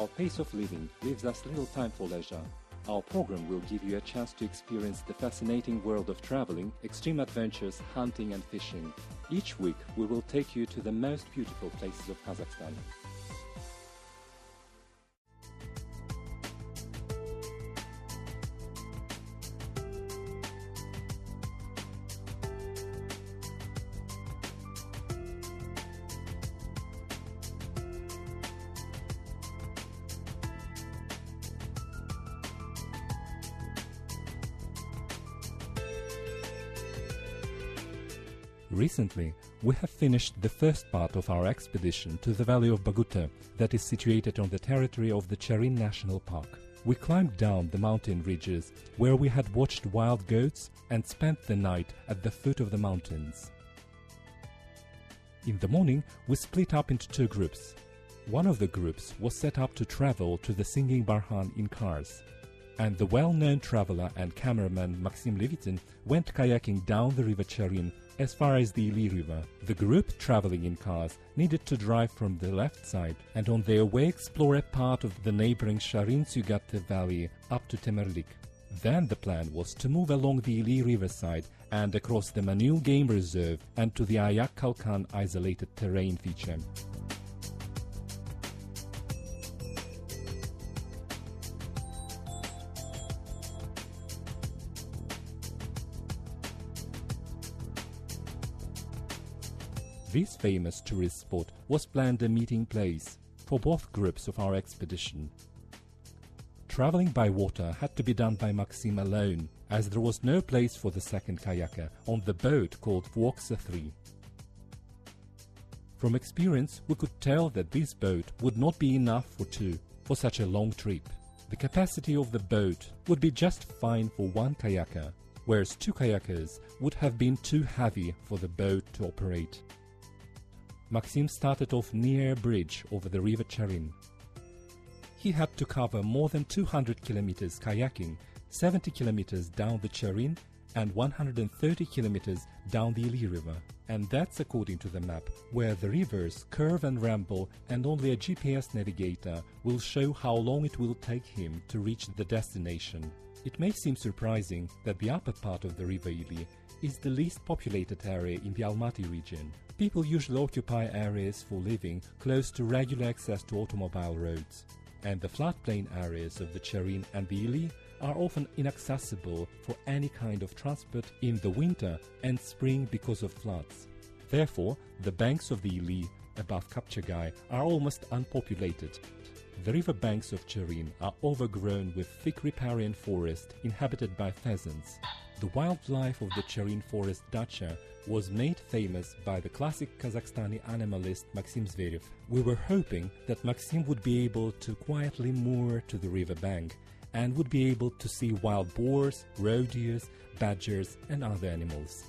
Our pace of living leaves us little time for leisure. Our program will give you a chance to experience the fascinating world of traveling, extreme adventures, hunting and fishing. Each week we will take you to the most beautiful places of Kazakhstan. Recently, we have finished the first part of our expedition to the valley of Baguta that is situated on the territory of the Cherin National Park. We climbed down the mountain ridges where we had watched wild goats and spent the night at the foot of the mountains. In the morning, we split up into two groups. One of the groups was set up to travel to the Singing Barhan in cars, and the well-known traveler and cameraman Maxim Levitin went kayaking down the river Cherin as far as the Ili River. The group traveling in cars needed to drive from the left side and on their way explore a part of the neighboring Sharin-Sugate Valley up to Temerlik. Then the plan was to move along the Ili River side and across the Manu Game Reserve and to the Ayak Kalkan isolated terrain feature. This famous tourist spot was planned a meeting place for both groups of our expedition. Traveling by water had to be done by Maxim alone, as there was no place for the second kayaker on the boat called Vuoksa 3. From experience, we could tell that this boat would not be enough for two for such a long trip. The capacity of the boat would be just fine for one kayaker, whereas two kayakers would have been too heavy for the boat to operate. Maxim started off near a bridge over the river Cherin. He had to cover more than 200 kilometers kayaking, 70 kilometers down the Cherin and 130 kilometers down the Ili River. And that's according to the map, where the rivers curve and ramble and only a GPS navigator will show how long it will take him to reach the destination. It may seem surprising that the upper part of the river Ili is the least populated area in the Almaty region. People usually occupy areas for living close to regular access to automobile roads, and the floodplain areas of the Cherin and the Ili are often inaccessible for any kind of transport in the winter and spring because of floods. Therefore, the banks of the Ili above Kapchagai are almost unpopulated. The river banks of Cherin are overgrown with thick riparian forest inhabited by pheasants. The wildlife of the Cherin forest dacha was made famous by the classic Kazakhstani animalist Maxim Zverev. We were hoping that Maxim would be able to quietly moor to the river bank and would be able to see wild boars, rodeos, badgers and other animals.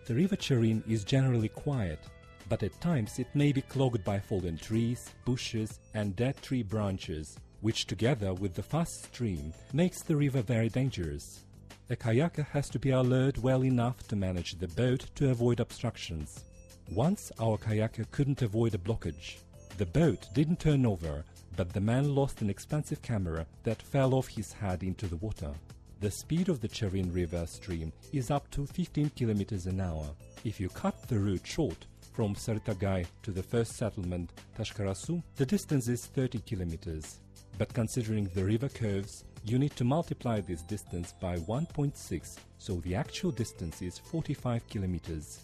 The river Cherin is generally quiet, but at times it may be clogged by fallen trees, bushes and dead tree branches, which together with the fast stream makes the river very dangerous. A kayaker has to be alert well enough to manage the boat to avoid obstructions. Once our kayaker couldn't avoid a blockage. The boat didn't turn over, but the man lost an expensive camera that fell off his head into the water. The speed of the Cherin River stream is up to 15 kilometers an hour. If you cut the route short from Saritagai to the first settlement, Tashkarasu, the distance is 30 kilometers. But considering the river curves, you need to multiply this distance by 1.6, so the actual distance is 45 kilometers.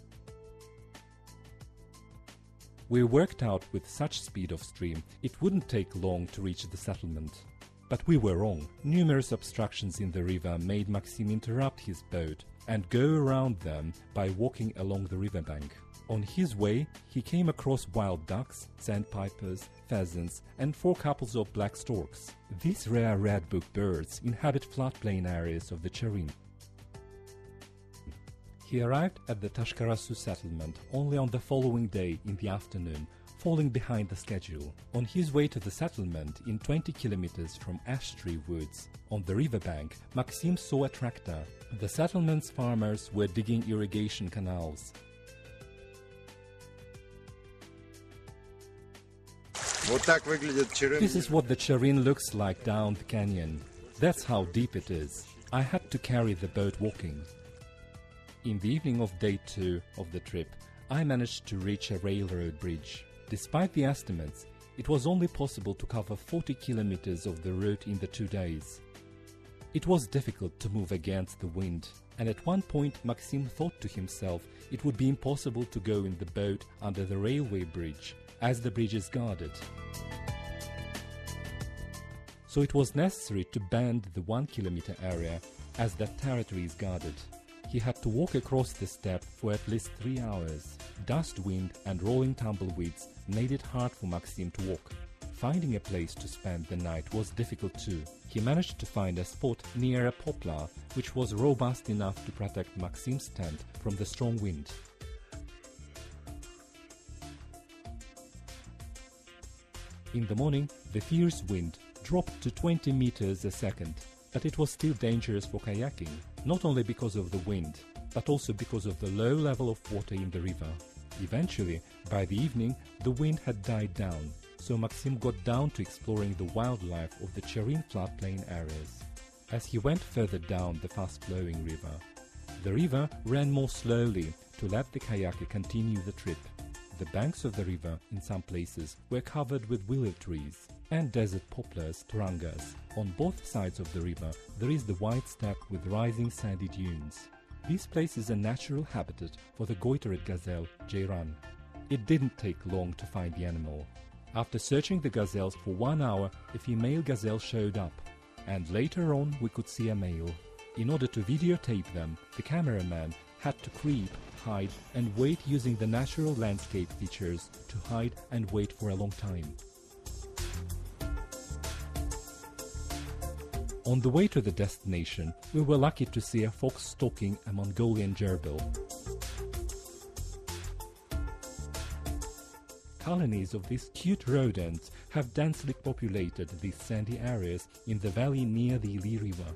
We worked out with such speed of stream, it wouldn't take long to reach the settlement. But we were wrong. Numerous obstructions in the river made Maxim interrupt his boat and go around them by walking along the riverbank. On his way, he came across wild ducks, sandpipers, pheasants, and 4 couples of black storks. These rare redbook birds inhabit floodplain areas of the Cherin. He arrived at the Tashkarasu settlement only on the following day in the afternoon, falling behind the schedule. On his way to the settlement, in 20 kilometers from Ash Tree Woods, on the riverbank, Maxim saw a tractor. The settlement's farmers were digging irrigation canals. Вот так выглядит Черен. This is what the Chirrin looks like down the canyon. That's how deep it is. I had to carry the boat walking. In the evening of day 2 of the trip, I managed to reach a railroad bridge. Despite the estimates, it was only possible to cover 40 kilometers of the route in the 2 days. It was difficult to move against the wind, and at one point Maxim thought to himself it would be impossible to go in the boat under the railway bridge, as the bridge is guarded. So it was necessary to bend the 1 kilometer area, as that territory is guarded. He had to walk across the steppe for at least 3 hours. Dust, wind and rolling tumbleweeds made it hard for Maxim to walk. Finding a place to spend the night was difficult too. He managed to find a spot near a poplar, which was robust enough to protect Maxim's tent from the strong wind. In the morning, the fierce wind dropped to 20 meters a second, but it was still dangerous for kayaking, not only because of the wind, but also because of the low level of water in the river. Eventually, by the evening, the wind had died down, so Maxim got down to exploring the wildlife of the Chirrin floodplain areas. As he went further down the fast-flowing river, the river ran more slowly to let the kayaker continue the trip. The banks of the river, in some places, were covered with willow trees and desert poplars, turangas. On both sides of the river, there is the wide steppe with rising sandy dunes. This place is a natural habitat for the goitered gazelle, Ceyran. It didn't take long to find the animal. After searching the gazelles for 1 hour, a female gazelle showed up, and later on we could see a male. In order to videotape them, the cameraman had to creep, hide and wait using the natural landscape features to hide and wait for a long time. On the way to the destination, we were lucky to see a fox stalking a Mongolian gerbil. Colonies of these cute rodents have densely populated these sandy areas in the valley near the Ili River.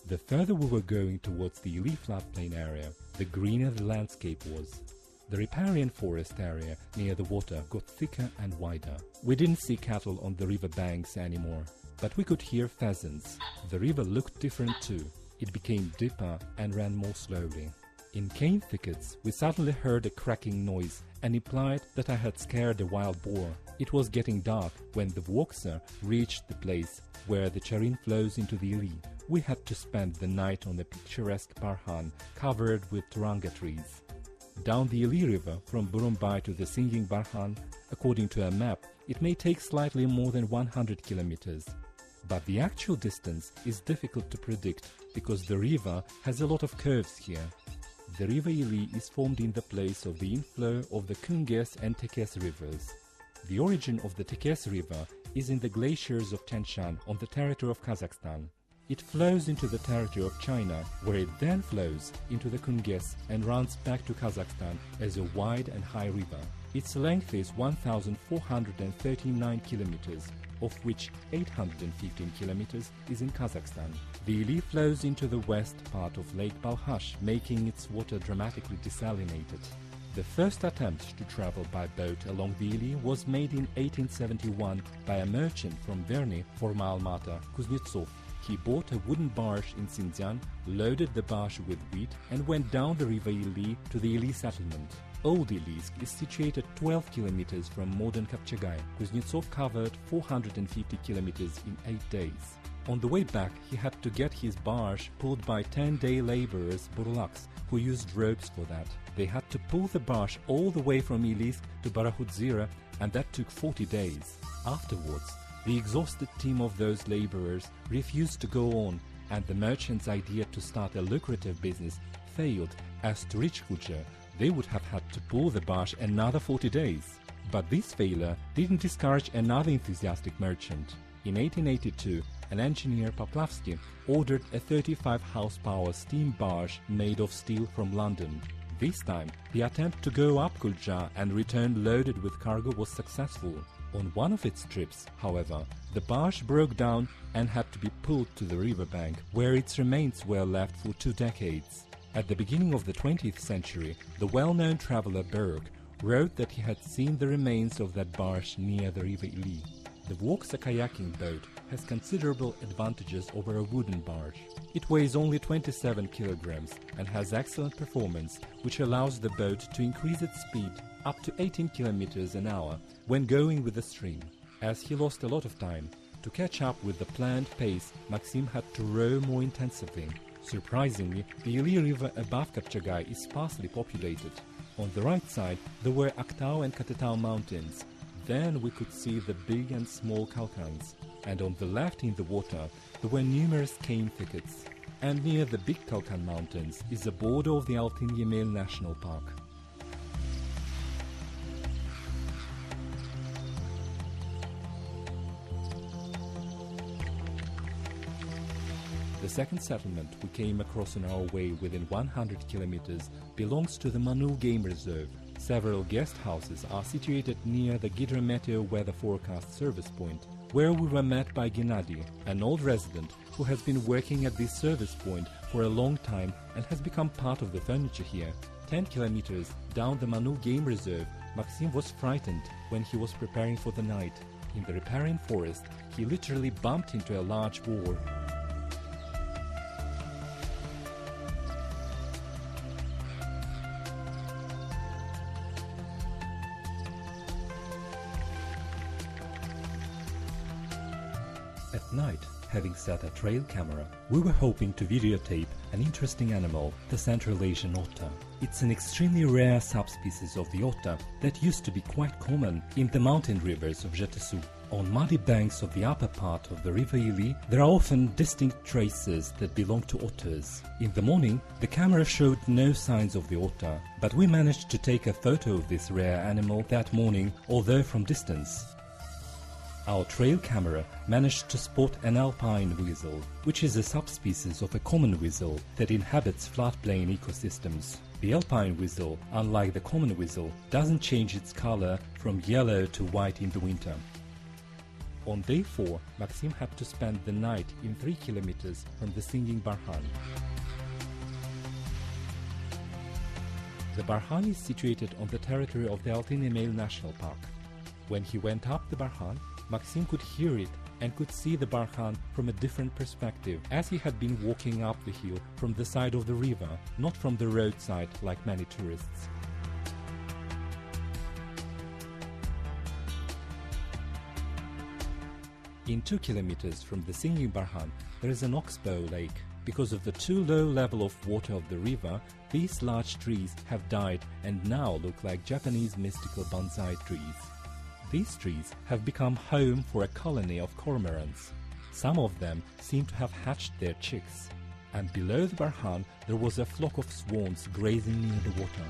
The further we were going towards the Ili floodplain area, the greener the landscape was. The riparian forest area near the water got thicker and wider. We didn't see cattle on the river banks anymore, but we could hear pheasants. The river looked different too. It became deeper and ran more slowly. In cane thickets, we suddenly heard a cracking noise and implied that I had scared a wild boar. It was getting dark when the Vuoxer reached the place where the Chirrin flows into the Ili. We had to spend the night on a picturesque barhan covered with turanga trees. Down the Ili River from Burumbai to the Singing Barhan, according to a map, it may take slightly more than 100 kilometers. But the actual distance is difficult to predict because the river has a lot of curves here. The river Ili is formed in the place of the inflow of the Tekkes and Tekkes rivers. The origin of the Tekkes river is in the glaciers of Tian Shan on the territory of Kazakhstan. It flows into the territory of China, where it then flows into the Tekkes and runs back to Kazakhstan as a wide and high river. Its length is 1,439 kilometers, of which 815 kilometers is in Kazakhstan. The Ili flows into the west part of Lake Balkhash, making its water dramatically desalinated. The first attempt to travel by boat along the Ili was made in 1871 by a merchant from Verny, former Almaty, Kuznetsov. He bought a wooden barge in Xinjiang, loaded the barge with wheat and went down the river Ili to the Ili settlement. Old Ilisk is situated 12 kilometers from modern Kapchagay. Kuznetsov covered 450 kilometers in 8 days. On the way back, he had to get his barge pulled by 10-day laborers, burlaks, who used ropes for that. They had to pull the barge all the way from Ilisk to Barahudzira, and that took 40 days. Afterwards, the exhausted team of those laborers refused to go on, and the merchant's idea to start a lucrative business failed, as to reach Kulja, they would have had to pull the barge another 40 days. But this failure didn't discourage another enthusiastic merchant. In 1882, an engineer, Poplavsky, ordered a 35-horsepower steam barge made of steel from London. This time, the attempt to go up Kulja and return loaded with cargo was successful. On one of its trips, however, the barge broke down and had to be pulled to the riverbank, where its remains were left for 2 decades. At the beginning of the 20th century, the well-known traveler Berg wrote that he had seen the remains of that barge near the river Ili. The Vuoksa kayaking boat has considerable advantages over a wooden barge. It weighs only 27 kilograms and has excellent performance, which allows the boat to increase its speed up to 18 kilometers an hour when going with the stream. As he lost a lot of time, to catch up with the planned pace, Maxim had to row more intensively. Surprisingly, the Ili River above Kapchagai is sparsely populated. On the right side, there were Aktau and Katetau mountains. Then we could see the big and small Kalkans. And on the left in the water, there were numerous cane thickets. And near the big Kalkan mountains is the border of the Alpine Weasel National Park. The second settlement we came across on our way within 100 kilometers belongs to the Manu Game Reserve. Several guest houses are situated near the Gidrometeo Weather Forecast service point, where we were met by Gennady, an old resident who has been working at this service point for a long time and has become part of the furniture here. 10 kilometers down the Manu Game Reserve, Maxim was frightened when he was preparing for the night. In the riparian forest, he literally bumped into a large boar. At night, having set a trail camera, we were hoping to videotape an interesting animal, the Central Asian otter. It's an extremely rare subspecies of the otter that used to be quite common in the mountain rivers of Jetesu. On muddy banks of the upper part of the river Ili, there are often distinct traces that belong to otters. In the morning, the camera showed no signs of the otter, but we managed to take a photo of this rare animal that morning, although from distance. Our trail camera managed to spot an Alpine Weasel, which is a subspecies of a common weasel that inhabits floodplain ecosystems. The Alpine Weasel, unlike the common weasel, doesn't change its color from yellow to white in the winter. On day 4, Maxim had to spend the night in 3 kilometers from the Singing Barhan. The Barhan is situated on the territory of the Alpine Weasel National Park. When he went up the Barhan, Maxim could hear it and could see the Barhan from a different perspective, as he had been walking up the hill from the side of the river, not from the roadside like many tourists. In 2 kilometers from the Singing Barhan, there is an Oxbow Lake. Because of the too low level of water of the river, these large trees have died and now look like Japanese mystical bonsai trees. These trees have become home for a colony of cormorants. Some of them seem to have hatched their chicks. And below the Barhan there was a flock of swans grazing near the water.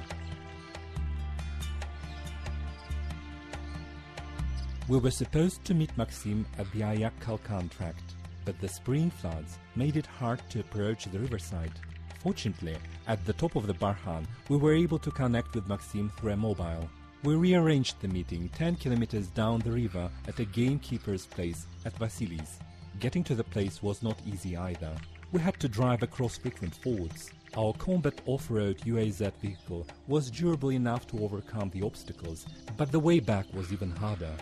We were supposed to meet Maxim at the Ayak Kalkan tract, but the spring floods made it hard to approach the riverside. Fortunately, at the top of the Barhan, we were able to connect with Maxim through a mobile. We rearranged the meeting 10 kilometers down the river at a gamekeeper's place at Vasily's. Getting to the place was not easy either. We had to drive across frequent fords. Our combat off-road UAZ vehicle was durable enough to overcome the obstacles, but the way back was even harder.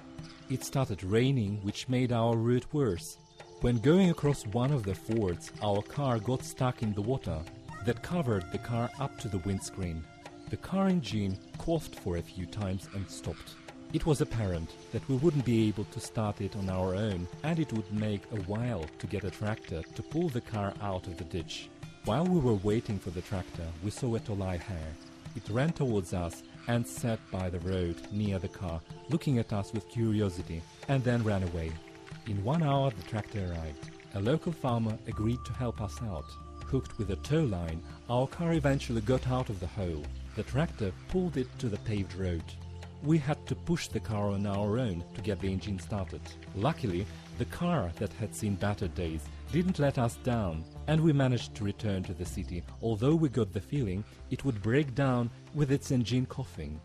It started raining, which made our route worse. When going across one of the fords, our car got stuck in the water that covered the car up to the windscreen. The car engine coughed for a few times and stopped. It was apparent that we wouldn't be able to start it on our own, and it would make a while to get a tractor to pull the car out of the ditch. While we were waiting for the tractor, we saw a Tolai hare. It ran towards us and sat by the road near the car, looking at us with curiosity, and then ran away. In 1 hour the tractor arrived. A local farmer agreed to help us out. Hooked with a tow line, our car eventually got out of the hole. The tractor pulled it to the paved road. We had to push the car on our own to get the engine started. Luckily, the car that had seen better days didn't let us down, and we managed to return to the city, although we got the feeling it would break down with its engine coughing.